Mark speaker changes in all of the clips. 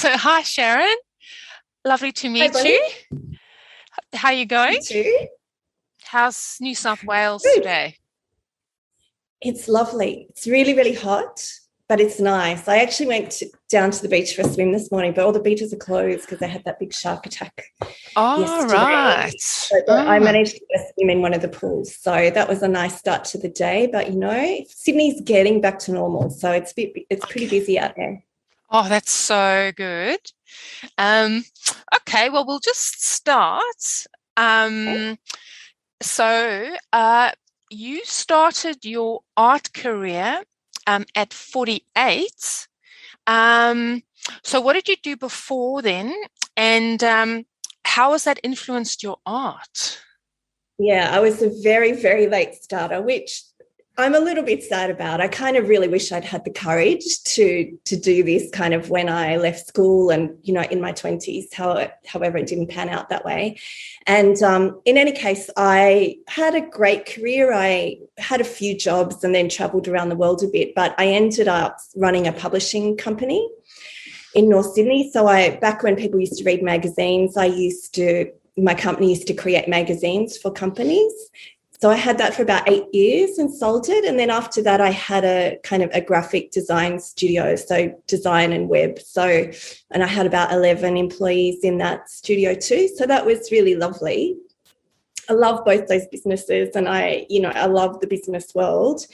Speaker 1: So, hi, Sharon. Lovely to
Speaker 2: Hi,
Speaker 1: meet
Speaker 2: Bonnie.
Speaker 1: you. How are you going?
Speaker 2: You too.
Speaker 1: How's New South Wales
Speaker 2: Good.
Speaker 1: today?
Speaker 2: It's lovely. It's really, really hot, but it's nice. I actually down to the beach for a swim this morning, but all the beaches are closed because they had that big shark attack
Speaker 1: All
Speaker 2: yesterday.
Speaker 1: right.
Speaker 2: But I
Speaker 1: Oh,
Speaker 2: managed to get a swim in one of the pools. So that was a nice start to the day. But, Sydney's getting back to normal. So it's pretty
Speaker 1: okay.
Speaker 2: busy out there.
Speaker 1: Oh, that's so good. Um, okay, well, we'll just start.
Speaker 2: Okay.
Speaker 1: Um, so, you started your art career at 48. Um, so what did you do before then? And how has that influenced your art?
Speaker 2: Yeah, I was a very, very late starter, which I'm a little bit sad about. I kind of really wish I'd had the courage to do this kind of when I left school and, in my 20s, however, it didn't pan out that way. And in any case, I had a great career. I had a few jobs and then traveled around the world a bit, but I ended up running a publishing company in North Sydney. So back when people used to read magazines, my company used to create magazines for companies. So I had that for about 8 years and sold it. And then after that, I had a kind of a graphic design studio, so design and web. And I had about 11 employees in that studio too. So that was really lovely. I love both those businesses and I love the business world.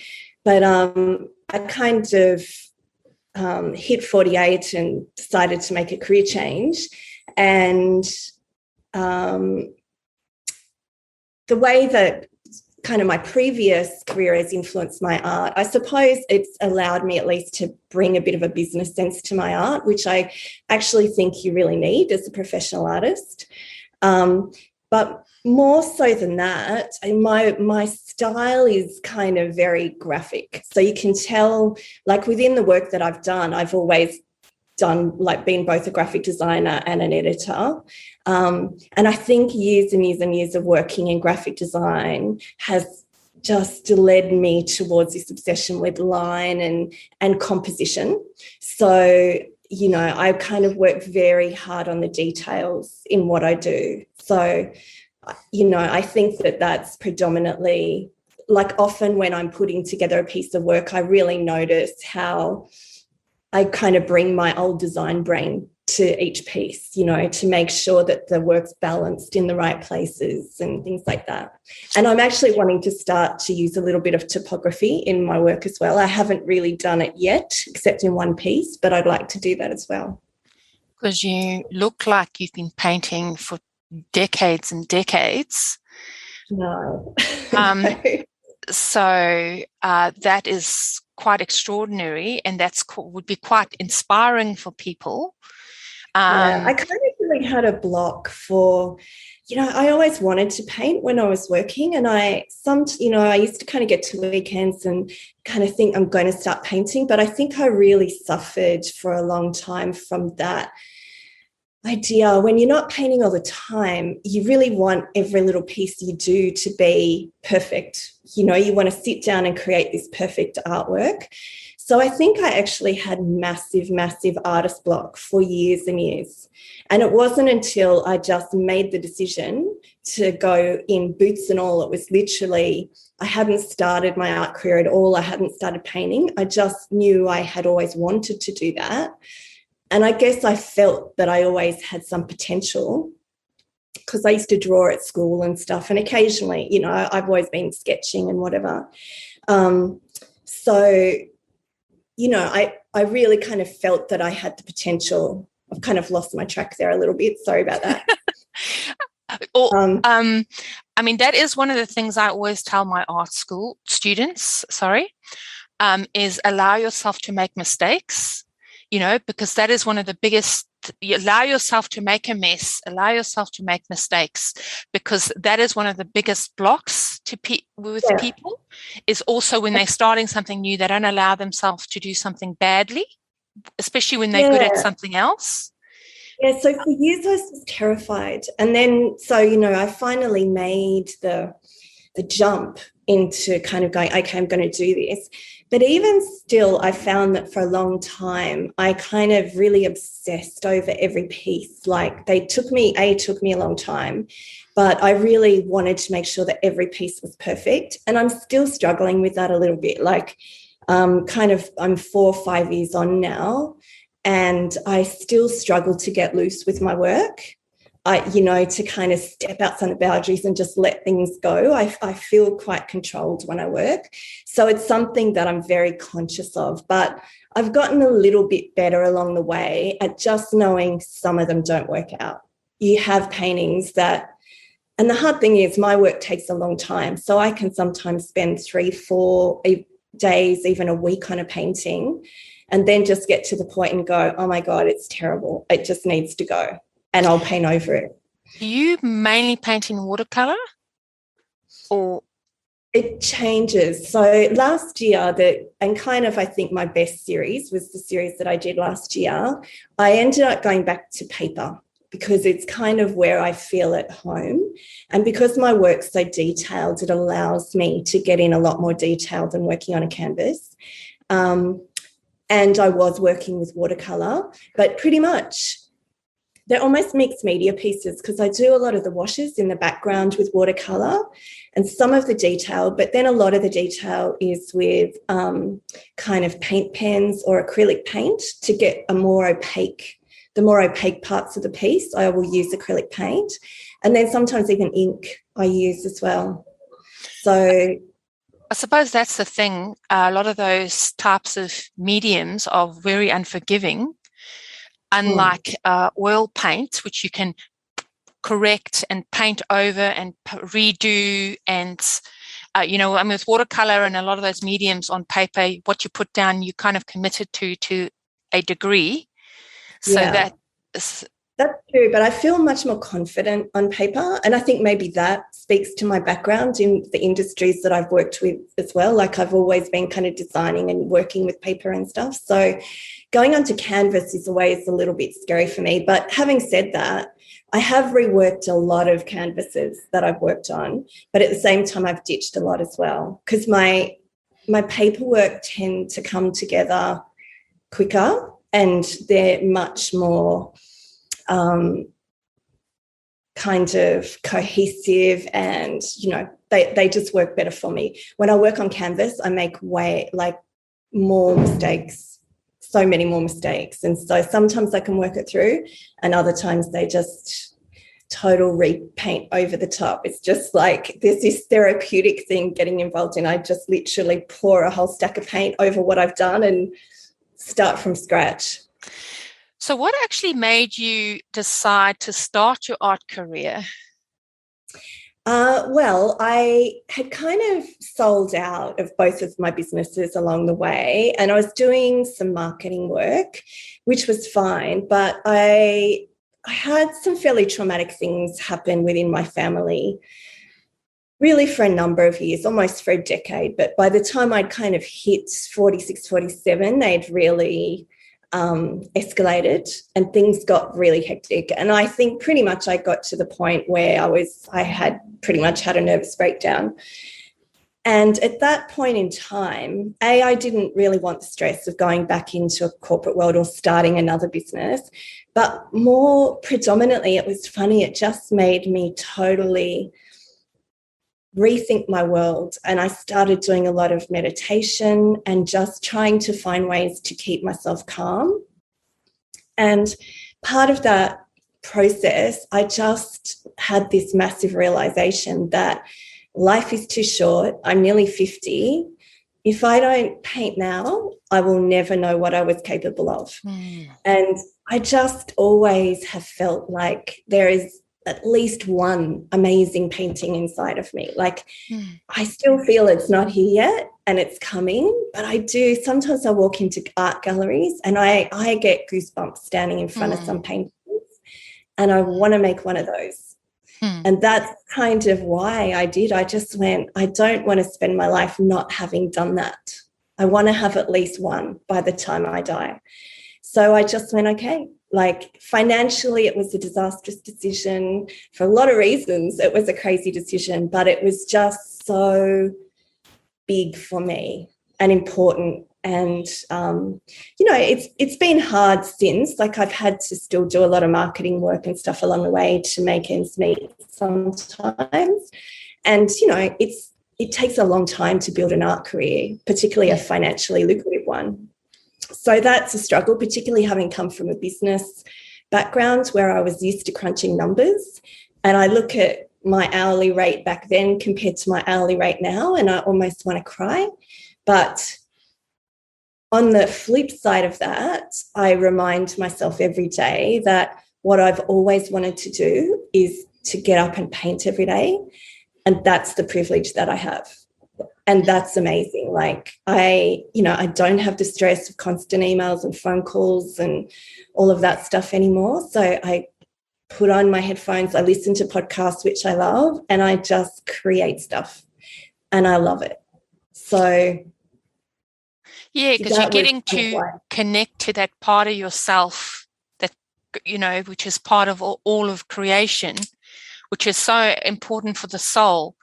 Speaker 2: But I kind of hit 48 and decided to make a career change. And um, the way that kind of my previous career has influenced my art, I suppose it's allowed me at least to bring a bit of a business sense to my art, which I actually think you really need as a professional artist. But more so than that, my style is kind of very graphic. So you can tell, like within the work that I've done, I've always been both a graphic designer and an editor. And I think years and years and years of working in graphic design has just led me towards this obsession with line and composition. So, I kind of work very hard on the details in what I do. So, I think that that's predominantly, like, often when I'm putting together a piece of work, I really notice how I kind of bring my old design brain to each piece, to make sure that the work's balanced in the right places and things like that. And I'm actually wanting to start to use a little bit of typography in my work as well. I haven't really done it yet, except in one piece, but I'd like to do that as well.
Speaker 1: Because you look like you've been painting for decades and decades.
Speaker 2: No.
Speaker 1: Um, so that is quite extraordinary, and would be quite inspiring for people.
Speaker 2: Yeah, I
Speaker 1: Um,
Speaker 2: kind of really had a block for, I always wanted to paint when I was working, and I used to kind of get to weekends and kind of think I'm going to start painting, but I think I really suffered for a long time from that idea. When you're not painting all the time, you really want every little piece you do to be perfect. You want to sit down and create this perfect artwork. So I think I actually had massive, massive artist block for years and years. And it wasn't until I just made the decision to go in boots and all. It was literally, I hadn't started my art career at all. I hadn't started painting. I just knew I had always wanted to do that. And I guess I felt that I always had some potential because I used to draw at school and stuff. And occasionally, I've always been sketching and whatever. So, I really kind of felt that I had the potential. I've kind of lost my track there a little bit. Sorry about that.
Speaker 1: or,
Speaker 2: Um,
Speaker 1: I mean, that is one of the things I always tell my art school students, is allow yourself to make mistakes, because that is one of the biggest. You allow yourself to make a mess, allow yourself to make mistakes, because that is one of the biggest blocks with
Speaker 2: yeah.
Speaker 1: people, is also when they're starting something new, they don't allow themselves to do something badly, especially when they're good at
Speaker 2: Yeah.
Speaker 1: something else.
Speaker 2: Yeah, so for years I was terrified. And then, I finally made the jump into kind of going, okay, I'm going to do this. But even still, I found that for a long time, I kind of really obsessed over every piece. Like it took me a long time, but I really wanted to make sure that every piece was perfect. And I'm still struggling with that a little bit. Like I'm 4 or 5 years on now, and I still struggle to get loose with my work. To kind of step outside the boundaries and just let things go. I feel quite controlled when I work. So it's something that I'm very conscious of, but I've gotten a little bit better along the way at just knowing some of them don't work out. You have paintings that, and the hard thing is my work takes a long time. So I can sometimes spend 3-4 days, even a week on a painting, and then just get to the point and go, oh my God, it's terrible. It just needs to go. And I'll paint over it.
Speaker 1: Do you mainly paint in watercolor, or?
Speaker 2: It changes. So last year, I think my best series was the series that I did last year. I ended up going back to paper because it's kind of where I feel at home. And because my work's so detailed, it allows me to get in a lot more detail than working on a canvas. And I was working with watercolor, but pretty much they're almost mixed media pieces because I do a lot of the washes in the background with watercolor and some of the detail, but then a lot of the detail is with kind of paint pens or acrylic paint to get the more opaque parts of the piece. I will use acrylic paint, and then sometimes even ink I use as well. So
Speaker 1: I suppose that's the thing. A lot of those types of mediums are very unforgiving. Unlike oil paint, which you can correct and paint over and redo, and with watercolor and a lot of those mediums on paper, what you put down, you kind of committed to a degree. So
Speaker 2: yeah. That's true, but I feel much more confident on paper, and I think maybe that speaks to my background in the industries that I've worked with as well. Like I've always been kind of designing and working with paper and stuff. So going onto canvas is always a little bit scary for me. But having said that, I have reworked a lot of canvases that I've worked on, but at the same time, I've ditched a lot as well because my paperwork tend to come together quicker and they're much more kind of cohesive, and they just work better for me. When I work on canvas, I make more mistakes, so many more mistakes, and so sometimes I can work it through, and other times they just total repaint over the top. It's just like there's this therapeutic thing getting involved in. I just literally pour a whole stack of paint over what I've done and start from scratch.
Speaker 1: So what actually made you decide to start your art career?
Speaker 2: Well, I had kind of sold out of both of my businesses along the way, and I was doing some marketing work, which was fine, but I had some fairly traumatic things happen within my family, really for a number of years, almost for a decade. But by the time I'd kind of hit 46, 47, they'd really escalated and things got really hectic. And I think pretty much I got to the point where I had pretty much had a nervous breakdown. And at that point in time, I didn't really want the stress of going back into a corporate world or starting another business, but more predominantly, it was funny. It just made me totally rethink my world. And I started doing a lot of meditation and just trying to find ways to keep myself calm. And part of that process, I just had this massive realization that life is too short. I'm nearly 50. If I don't paint now, I will never know what I was capable of. And I just always have felt like there is at least one amazing painting inside of me. I still feel it's not here yet and it's coming, but I do. Sometimes I walk into art galleries and I get goosebumps standing in front of some paintings, and I want to make one of those. And that's kind of why I did. I just went, I don't want to spend my life not having done that. I want to have at least one by the time I die. So I just went, okay. Financially, it was a disastrous decision. For a lot of reasons, it was a crazy decision, but it was just so big for me and important. And, it's been hard since. Like, I've had to still do a lot of marketing work and stuff along the way to make ends meet sometimes. And, it takes a long time to build an art career, particularly a financially lucrative one. So that's a struggle, particularly having come from a business background where I was used to crunching numbers. And I look at my hourly rate back then compared to my hourly rate now, and I almost want to cry. But on the flip side of that, I remind myself every day that what I've always wanted to do is to get up and paint every day. And that's the privilege that I have. And that's amazing. Like, I don't have the stress of constant emails and phone calls and all of that stuff anymore. So I put on my headphones, I listen to podcasts, which I love, and I just create stuff. And I love it. So
Speaker 1: yeah, because you're getting to connect to that part of yourself that, which is part of all of creation, which is so important for the soul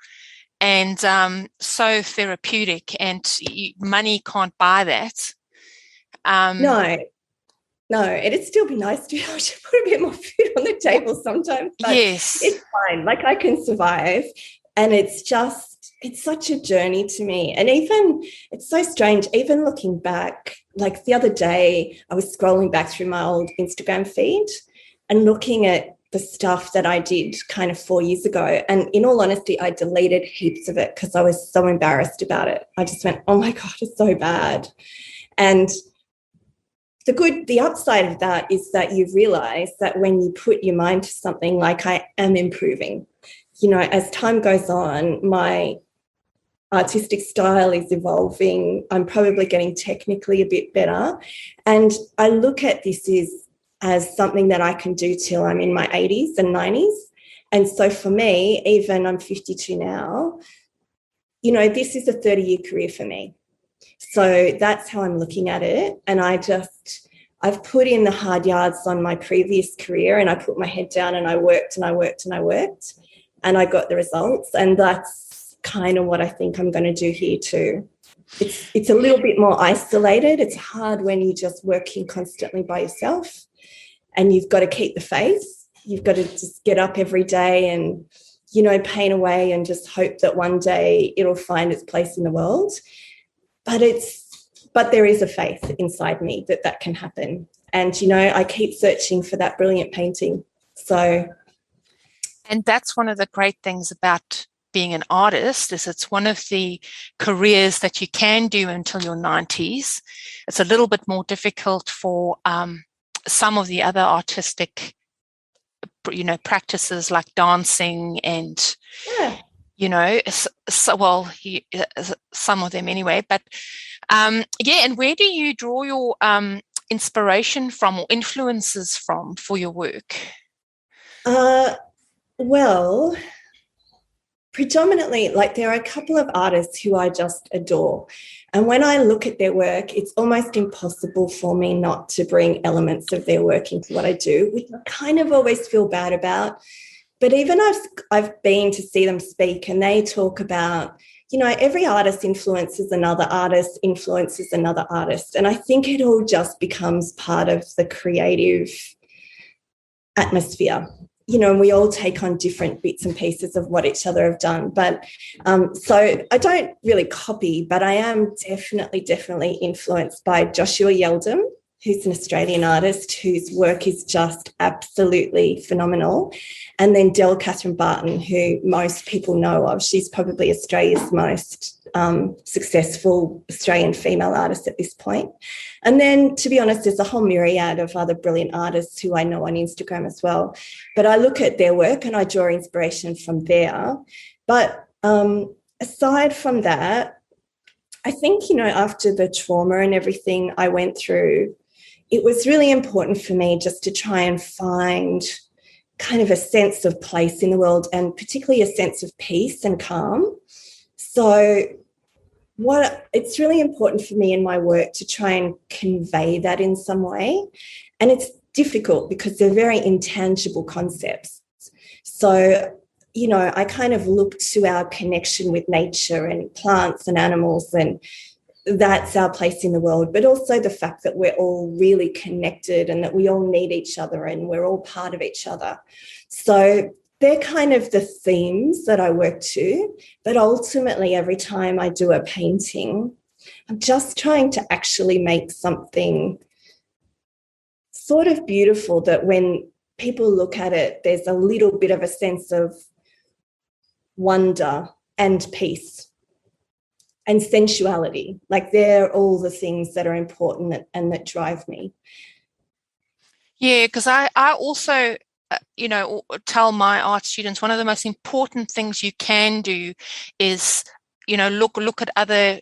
Speaker 1: and so therapeutic, and money can't buy that.
Speaker 2: No, it'd still be nice to be able to put a bit more food on the table sometimes, but
Speaker 1: yes,
Speaker 2: it's fine. Like, I can survive, and it's such a journey to me. And even, it's so strange, even looking back, like the other day, I was scrolling back through my old Instagram feed and looking at the stuff that I did kind of 4 years ago. And in all honesty, I deleted heaps of it because I was so embarrassed about it. I just went, oh my God, it's so bad. And the upside of that is that you realize that when you put your mind to something, like, I am improving. As time goes on, my artistic style is evolving. I'm probably getting technically a bit better. And I look at this as something that I can do till I'm in my 80s and 90s. And so for me, even I'm 52 now, this is a 30-year career for me. So that's how I'm looking at it. And I've put in the hard yards on my previous career, and I put my head down and I worked and I worked and I worked, and I got the results. And that's kind of what I think I'm going to do here too. It's a little bit more isolated. It's hard when you're just working constantly by yourself, and you've got to keep the faith. You've got to just get up every day and, paint away and just hope that one day it'll find its place in the world. But there is a faith inside me that can happen. And, I keep searching for that brilliant painting.
Speaker 1: And that's one of the great things about being an artist, is it's one of the careers that you can do until your 90s. It's a little bit more difficult for some of the other artistic, practices like dancing and, some of them anyway. But, and where do you draw your inspiration from or influences from for your work?
Speaker 2: Well, predominantly, like, there are a couple of artists who I just adore. And when I look at their work, it's almost impossible for me not to bring elements of their work into what I do, which I kind of always feel bad about. But even I've been to see them speak, and they talk about, every artist influences another artist, influences another artist. And I think it all just becomes part of the creative atmosphere. And we all take on different bits and pieces of what each other have done. But so I don't really copy, but I am definitely influenced by Joshua Yeldham, who's an Australian artist whose work is just absolutely phenomenal. And then Del Catherine Barton, who most people know of. She's probably Australia's most successful Australian female artist at this point. And then, to be honest, there's a whole myriad of other brilliant artists who I know on Instagram as well. But I look at their work and I draw inspiration from there. But aside from that, I think, after the trauma and everything I went through, it was really important for me just to try and find kind of a sense of place in the world, and particularly a sense of peace and calm. So it's really important for me in my work to try and convey that in some way. And it's difficult because they're very intangible concepts. So you know, I kind of look to our connection with nature and plants and animals, and that's our place in the world, but also the fact that we're all really connected and that we all need each other and we're all part of each other. So they're kind of the themes that I work to, but ultimately every time I do a painting, I'm just trying to actually make something sort of beautiful that when people look at it, there's a little bit of a sense of wonder and peace and sensuality. Like they're all the things that are important and that drive me.
Speaker 1: Yeah, because I also, you know, tell my art students one of the most important things you can do is, you know, look at other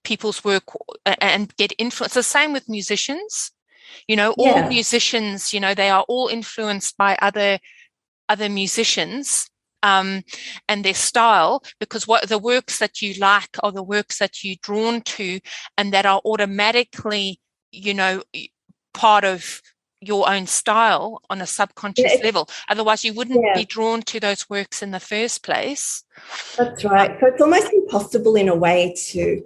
Speaker 1: people's work and get influence. The same with musicians. You know, all musicians, you know, they are all influenced by other musicians and their style, because what the works that you like are the works that you're drawn to and that are automatically, you know, part of your own style on a subconscious level. Otherwise, you wouldn't be drawn to those works in the first place.
Speaker 2: That's right. So it's almost impossible in a way to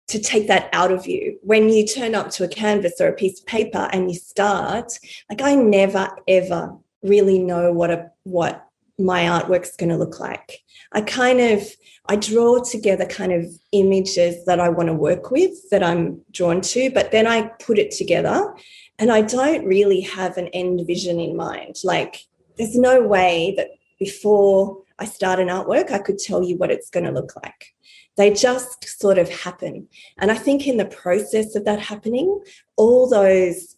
Speaker 2: take that out of you. When you turn up to a canvas or a piece of paper and you start, like I never, ever really know what my artwork's going to look like. I draw together kind of images that I want to work with, that I'm drawn to, but then I put it together and I don't really have an end vision in mind. Like there's no way that before I start an artwork, I could tell you what it's going to look like. They just sort of happen. And I think in the process of that happening, all those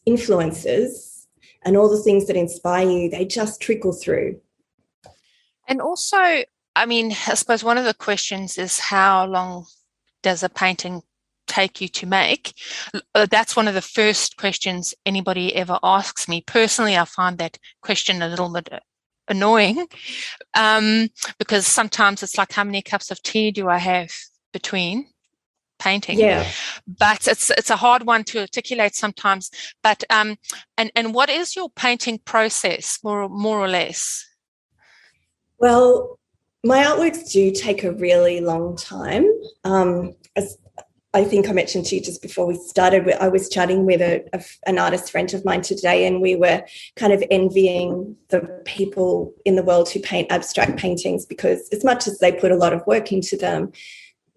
Speaker 2: influences and all the things that inspire you, they just trickle through.
Speaker 1: And also, I mean, I suppose one of the questions is how long does a painting take you to make? That's one of the first questions anybody ever asks me. Personally, I find that question a little bit annoying because sometimes it's like, how many cups of tea do I have between painting?
Speaker 2: Yeah.
Speaker 1: But it's a hard one to articulate sometimes. But and what is your painting process, more or less?
Speaker 2: Well, my artworks do take a really long time. As I think I mentioned to you just before we started, I was chatting with an artist friend of mine today, and we were kind of envying the people in the world who paint abstract paintings, because as much as they put a lot of work into them,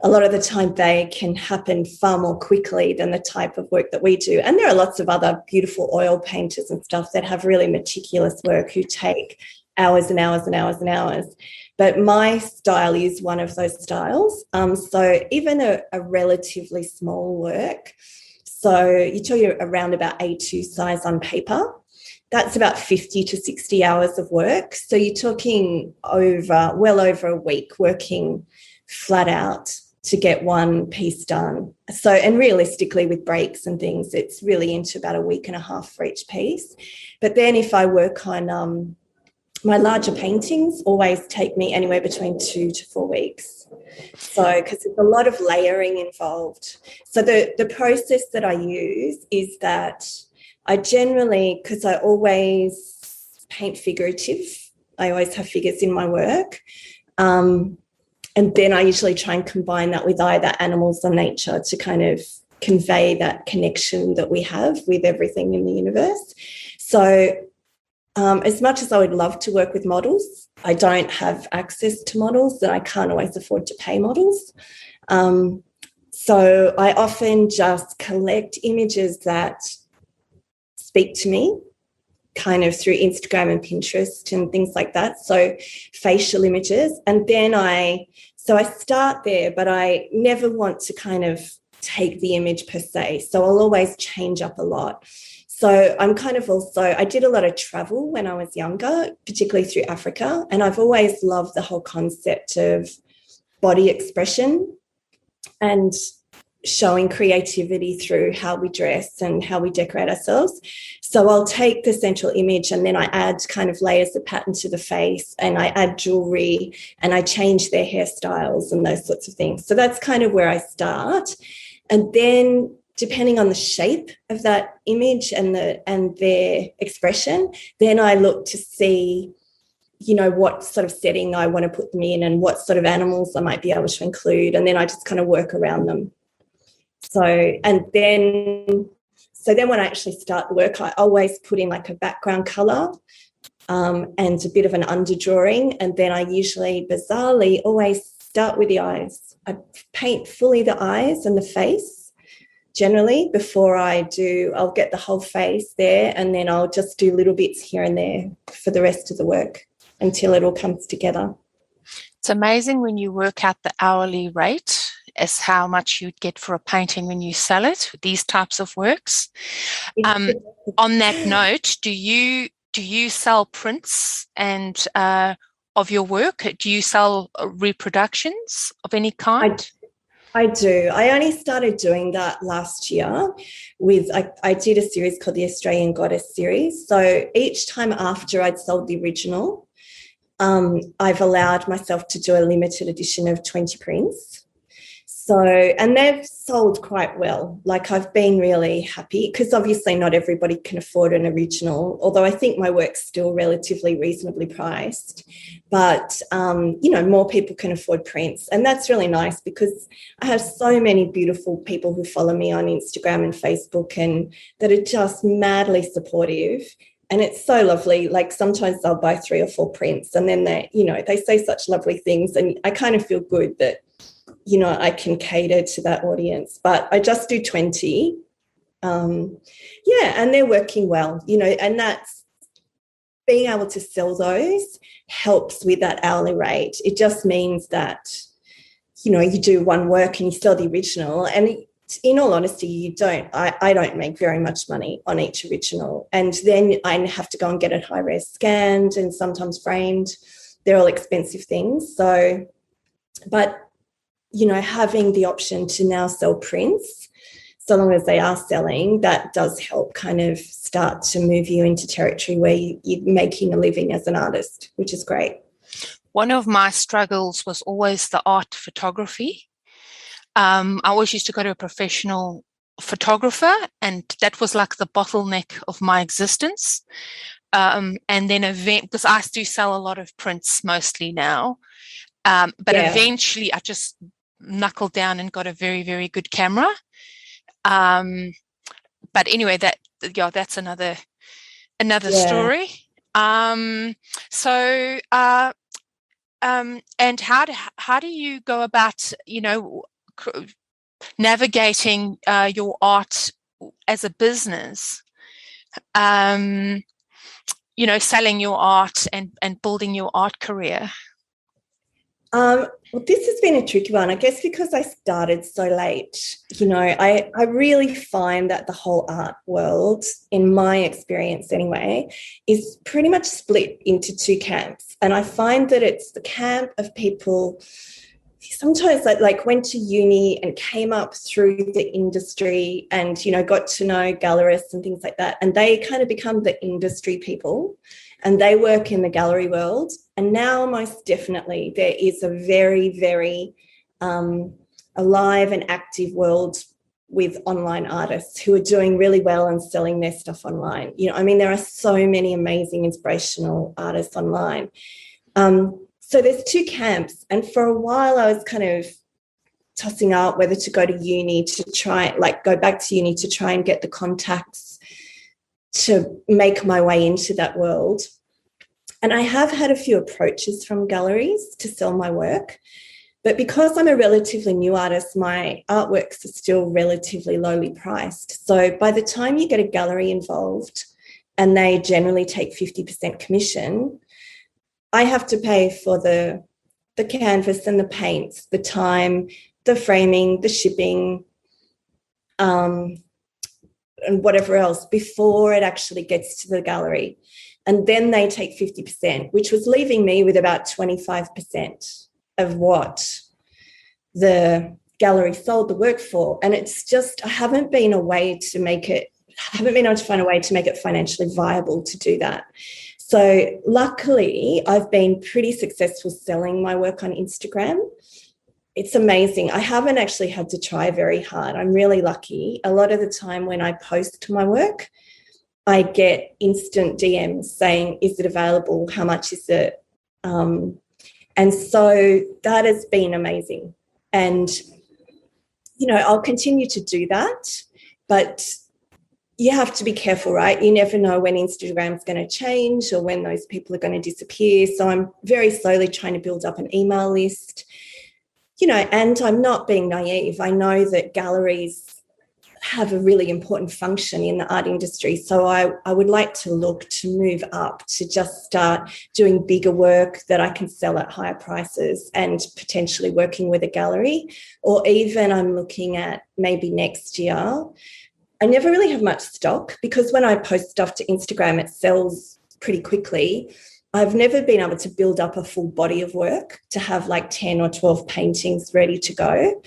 Speaker 2: a lot of the time they can happen far more quickly than the type of work that we do. And there are lots of other beautiful oil painters and stuff that have really meticulous work who take hours and hours and hours and hours. But my style is one of those styles. So even a relatively small work, so you're talking around about A2 size on paper, that's about 50 to 60 hours of work. So you're talking well over a week working flat out to get one piece done. So, and realistically with breaks and things, it's really into about a week and a half for each piece. But then if I work on my larger paintings, always take me anywhere between 2 to 4 weeks. So, because there's a lot of layering involved. So the process that I use is that I generally, because I always paint figurative, I always have figures in my work. And then I usually try and combine that with either animals or nature to kind of convey that connection that we have with everything in the universe. So as much as I would love to work with models, I don't have access to models, and I can't always afford to pay models. So I often just collect images that speak to me, kind of through Instagram and Pinterest and things like that. So facial images. And then I start there, but I never want to kind of take the image per se. So I'll always change up a lot. So I'm kind of I did a lot of travel when I was younger, particularly through Africa. And I've always loved the whole concept of body expression and showing creativity through how we dress and how we decorate ourselves. So I'll take the central image and then I add kind of layers of pattern to the face, and I add jewelry and I change their hairstyles and those sorts of things. So that's kind of where I start. And then depending on the shape of that image and their expression, then I look to see, what sort of setting I want to put them in and what sort of animals I might be able to include. And then I just kind of work around them. So then when I actually start the work, I always put in like a background colour and a bit of an underdrawing. And then I usually, bizarrely, always start with the eyes. I paint fully the eyes and the face generally before I'll get the whole face there, and then I'll just do little bits here and there for the rest of the work until it all comes together.
Speaker 1: It's amazing when you work out the hourly rate as how much you'd get for a painting when you sell it, these types of works. On that note, do you sell prints and of your work? Do you sell reproductions of any kind?
Speaker 2: I do. I only started doing that last year with, I did a series called the Australian Goddess series. So each time after I'd sold the original, I've allowed myself to do a limited edition of 20 prints. So, and they've sold quite well. Like, I've been really happy because obviously not everybody can afford an original, although I think my work's still relatively reasonably priced. But, more people can afford prints. And that's really nice because I have so many beautiful people who follow me on Instagram and Facebook and that are just madly supportive. And it's so lovely. Like, sometimes they'll buy 3 or 4 prints and then they say such lovely things. And I kind of feel good that, I can cater to that audience, but I just do 20. And they're working well, and that's being able to sell those helps with that hourly rate. It just means that, you do one work and you sell the original, and in all honesty, I don't make very much money on each original. And then I have to go and get it high-res scanned and sometimes framed. They're all expensive things. So, but having the option to now sell prints, so long as they are selling, that does help kind of start to move you into territory where you're making a living as an artist, which is great.
Speaker 1: One of my struggles was always the art photography. I always used to go to a professional photographer, and that was like the bottleneck of my existence. And then because I do sell a lot of prints mostly now, eventually I just knuckled down and got a very, very good camera. But anyway, that's another story. And how do you go about, navigating your art as a business? Selling your art and building your art career.
Speaker 2: Well, this has been a tricky one, I guess, because I started so late. I really find that the whole art world, in my experience anyway, is pretty much split into 2 camps. And I find that it's the camp of people sometimes like went to uni and came up through the industry and, got to know gallerists and things like that. And they kind of become the industry people and they work in the gallery world. And now most definitely there is a very, very alive and active world with online artists who are doing really well and selling their stuff online. There are so many amazing inspirational artists online. So there's 2 camps. And for a while I was kind of tossing out whether to go to uni to try, go back to uni to try and get the contacts to make my way into that world. And I have had a few approaches from galleries to sell my work. But because I'm a relatively new artist, my artworks are still relatively lowly priced. So by the time you get a gallery involved, and they generally take 50% commission, I have to pay for the canvas and the paints, the time, the framing, the shipping, and whatever else before it actually gets to the gallery. And then they take 50%, which was leaving me with about 25% of what the gallery sold the work for. And it's just, I haven't been able to find a way to make it financially viable to do that. So luckily, I've been pretty successful selling my work on Instagram. it's amazing. I haven't actually had to try very hard. I'm really lucky. A lot of the time when I post my work, I get instant DMs saying, is it available? How much is it? And so that has been amazing. And, you know, I'll continue to do that, but you have to be careful, right? You never know when Instagram's going to change or when those people are going to disappear. So I'm very slowly trying to build up an email list, you know, and I'm not being naive. I know that galleries have a really important function in the art industry. So I would like to look to move up to just start doing bigger work that I can sell at higher prices and potentially working with a gallery. Or even I'm looking at maybe next year. I never really have much stock because when I post stuff to Instagram, it sells pretty quickly. I've never been able to build up a full body of work to have like 10 or 12 paintings ready to go.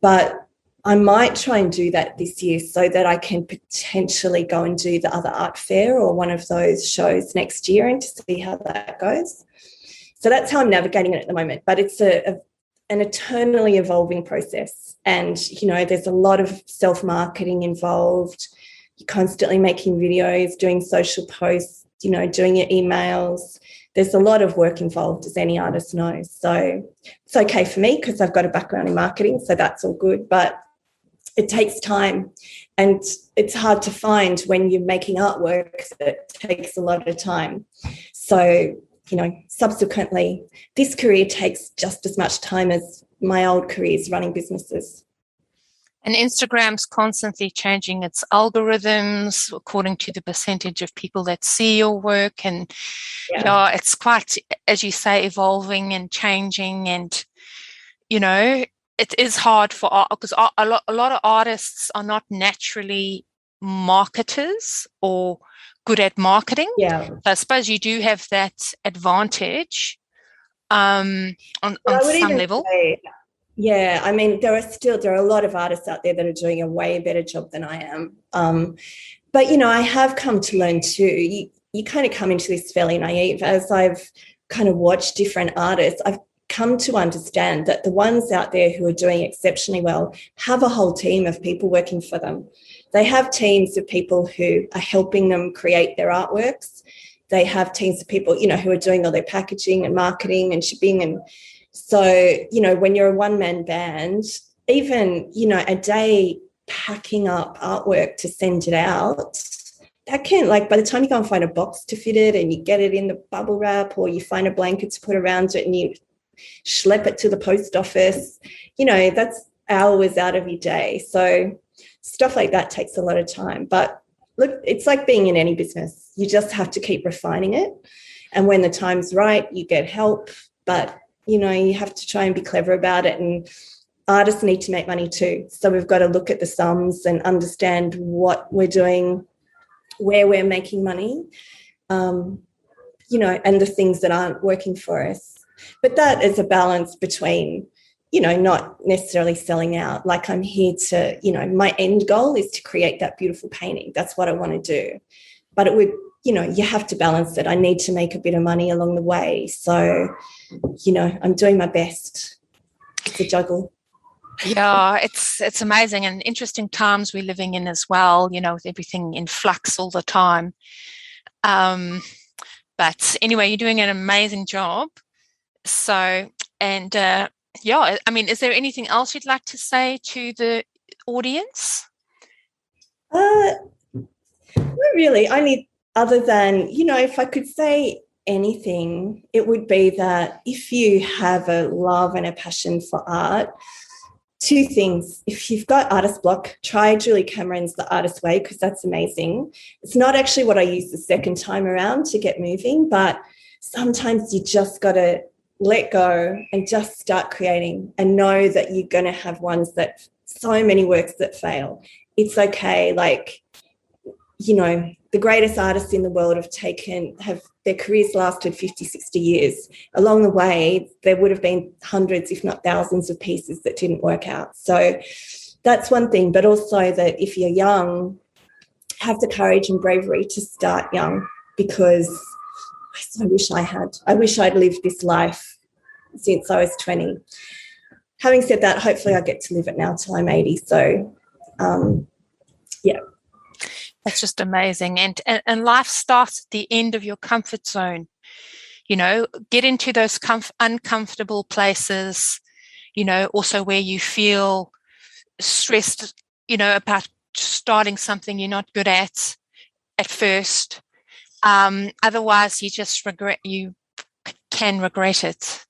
Speaker 2: But I might try and do that this year so that I can potentially go and do the other art fair or one of those shows next year and to see how that goes. So that's how I'm navigating it at the moment. But it's an eternally evolving process. And, you know, there's a lot of self-marketing involved. You're constantly making videos, doing social posts, you know, doing your emails. There's a lot of work involved, as any artist knows. So it's okay for me because I've got a background in marketing, so that's all good. But it takes time, and it's hard to find when you're making artwork that takes a lot of time. So, you know, subsequently, this career takes just as much time as my old careers running businesses.
Speaker 1: And Instagram's constantly changing its algorithms according to the percentage of people that see your work. And yeah, it's quite, as you say, evolving and changing. And, you know, it is hard for art because a lot of artists are not naturally marketers or good at marketing.
Speaker 2: Yeah.
Speaker 1: So I suppose you do have that advantage on some level.
Speaker 2: Yeah, I mean, there are a lot of artists out there that are doing a way better job than I am. But, you know, I have come to learn too. You kind of come into this fairly naive. As I've kind of watched different artists, I've come to understand that the ones out there who are doing exceptionally well have a whole team of people working for them. They have teams of people who are helping them create their artworks. They have teams of people, you know, who are doing all their packaging and marketing and shipping. And so, you know, when you're a one-man band, even, you know, a day packing up artwork to send it out, that can, like, by the time you go and find a box to fit it and you get it in the bubble wrap or you find a blanket to put around it and you schlep it to the post office, you know, that's hours out of your day. So stuff like that takes a lot of time. But look, it's like being in any business. You just have to keep refining it. And when the time's right, you get help. But, you know, you have to try and be clever about it. And artists need to make money too. So we've got to look at the sums and understand what we're doing, where we're making money, you know, and the things that aren't working for us. But that is a balance between, you know, not necessarily selling out. Like, I'm here to, you know, my end goal is to create that beautiful painting. That's what I want to do. But it would, you know, you have to balance it. I need to make a bit of money along the way. So, you know, I'm doing my best. It's a juggle.
Speaker 1: Yeah, it's amazing and interesting times we're living in as well, you know, with everything in flux all the time. But anyway, you're doing an amazing job. So, and yeah, I mean, is there anything else you'd like to say to the audience?
Speaker 2: Not really. Only other than, you know, if I could say anything, it would be that if you have a love and a passion for art, two things. If you've got artist block, try Julie Cameron's The Artist Way, because that's amazing. It's not actually what I used the second time around to get moving, but sometimes you just got to let go and just start creating and know that you're going to have ones that, so many works that fail. It's okay. Like, you know, the greatest artists in the world have their careers lasted 50, 60 years. Along the way, there would have been hundreds, if not thousands of pieces that didn't work out. So that's one thing. But also that if you're young, have the courage and bravery to start young, because I wish I had. I wish I'd lived this life since I was 20. having said that, hopefully I get to live it now till I'm 80. So, yeah.
Speaker 1: That's just amazing. And life starts at the end of your comfort zone. You know, get into those uncomfortable places, you know, also where you feel stressed, you know, about starting something you're not good at first. Otherwise, you can regret it.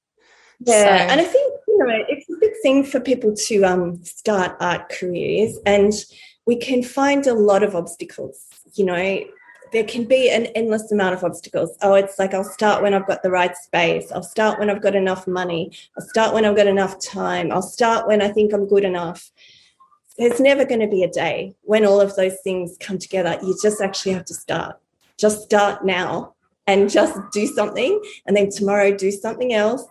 Speaker 2: Yeah,
Speaker 1: So,
Speaker 2: and I think, you know, it's a big thing for people to start art careers, and we can find a lot of obstacles. You know, there can be an endless amount of obstacles. Oh, it's like, I'll start when I've got the right space. I'll start when I've got enough money. I'll start when I've got enough time. I'll start when I think I'm good enough. There's never going to be a day when all of those things come together. You just actually have to start. Just start now and just do something, and then tomorrow do something else.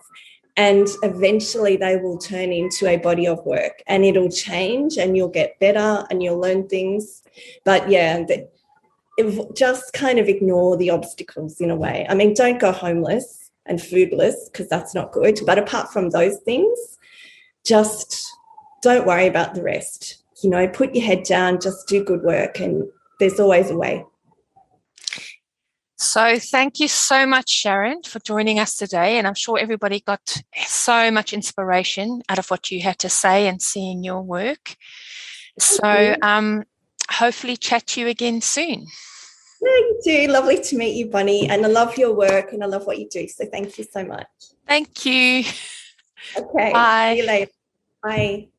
Speaker 2: And eventually they will turn into a body of work, and it'll change, and you'll get better and you'll learn things. But yeah, just kind of ignore the obstacles in a way. I mean, don't go homeless and foodless, because that's not good. But apart from those things, just don't worry about the rest. You know, put your head down, just do good work, and there's always a way.
Speaker 1: So thank you so much, Sharon, for joining us today. And I'm sure everybody got so much inspiration out of what you had to say and seeing your work. So hopefully chat to you again soon.
Speaker 2: Yeah, you too. Lovely to meet you, Bonnie. And I love your work and I love what you do. So thank you so much.
Speaker 1: Thank you.
Speaker 2: Okay.
Speaker 1: Bye.
Speaker 2: See you later. Bye.